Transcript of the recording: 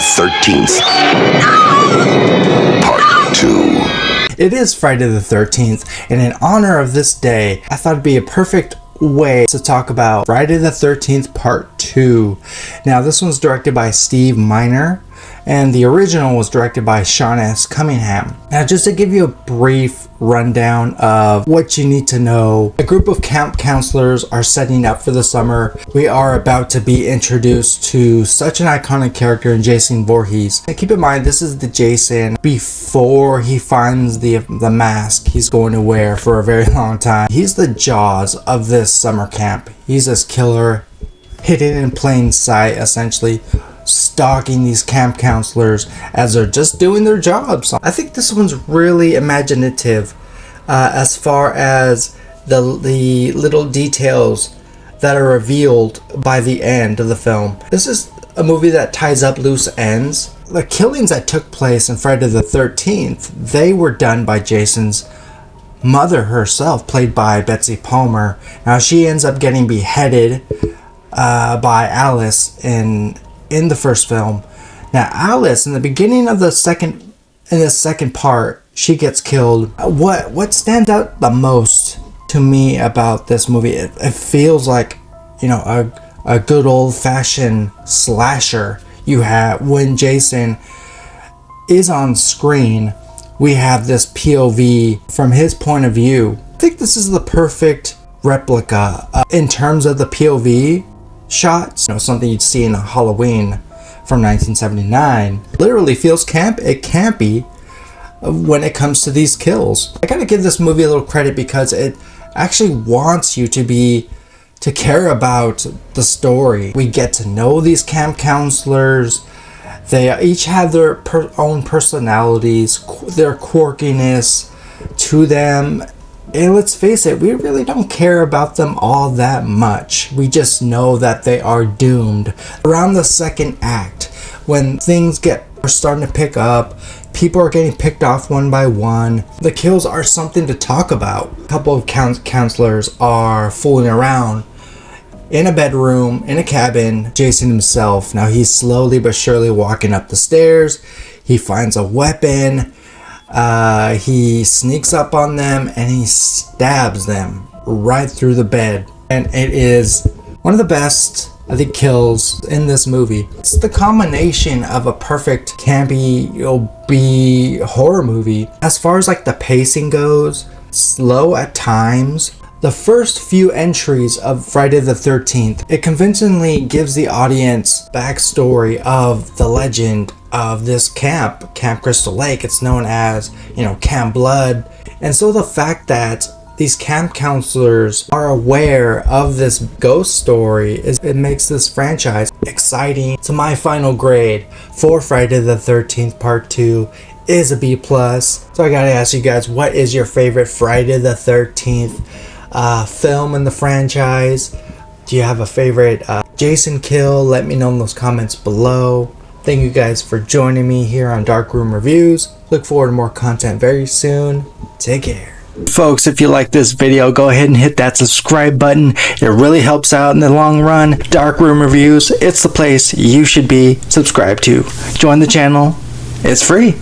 the 13th, Part 2. It is Friday the 13th, and in honor of this day, I thought it'd be a perfect way to talk about Friday the 13th Part 2. Now, this one's directed by Steve Miner, and the original was directed by Sean S. Cunningham. Now, just to give you a brief rundown of what you need to know, a group of camp counselors are setting up for the summer. We are about to be introduced to such an iconic character in Jason Voorhees. And keep in mind, this is the Jason before he finds the mask he's going to wear for a very long time. He's the Jaws of this summer camp. He's this killer, hidden in plain sight, essentially stalking these camp counselors as they're just doing their jobs. I think this one's really imaginative as far as the little details that are revealed by the end of the film. This is a movie that ties up loose ends. The killings that took place in Friday the 13th, they were done by Jason's mother herself, played by Betsy Palmer. Now, she ends up getting beheaded by Alice in the first film. Now, Alice, in the beginning of the second part, she gets killed. What stands out the most to me about this movie, it feels like, you know, a good old-fashioned slasher. You have, when Jason is on screen, we have this POV from his point of view. I think this is the perfect replica in terms of the POV shots. You know, something you'd see in a Halloween from 1979. Literally feels campy when it comes to these kills. I gotta give this movie a little credit because it actually wants you to care about the story. We get to know these camp counselors. They each have their own personalities, their quirkiness to them. And let's face it, we really don't care about them all that much. We just know that they are doomed. Around the second act, when things are starting to pick up, people are getting picked off one by one, the kills are something to talk about. A couple of counselors are fooling around in a bedroom, in a cabin. Jason himself, now he's slowly but surely walking up the stairs. He finds a weapon. He sneaks up on them and he stabs them right through the bed. And it is one of the best, I think, kills in this movie. It's the combination of a perfect campy, B horror movie. As far as like the pacing goes, slow at times. The first few entries of Friday the 13th, it convincingly gives the audience backstory of the legend of this Camp Crystal Lake. It's known as, you know, Camp Blood. And so the fact that these camp counselors are aware of this ghost story, it makes this franchise exciting. So my final grade for Friday the 13th Part 2 is a B+. So I gotta ask you guys, what is your favorite Friday the 13th film in the franchise? Do you have a favorite Jason kill? Let me know in those comments below. Thank you guys for joining me here on Dark Room Reviews. Look forward to more content very soon. Take care. Folks, if you like this video, go ahead and hit that subscribe button. It really helps out in the long run. Dark Room Reviews, it's the place you should be subscribed to. Join the channel. It's free.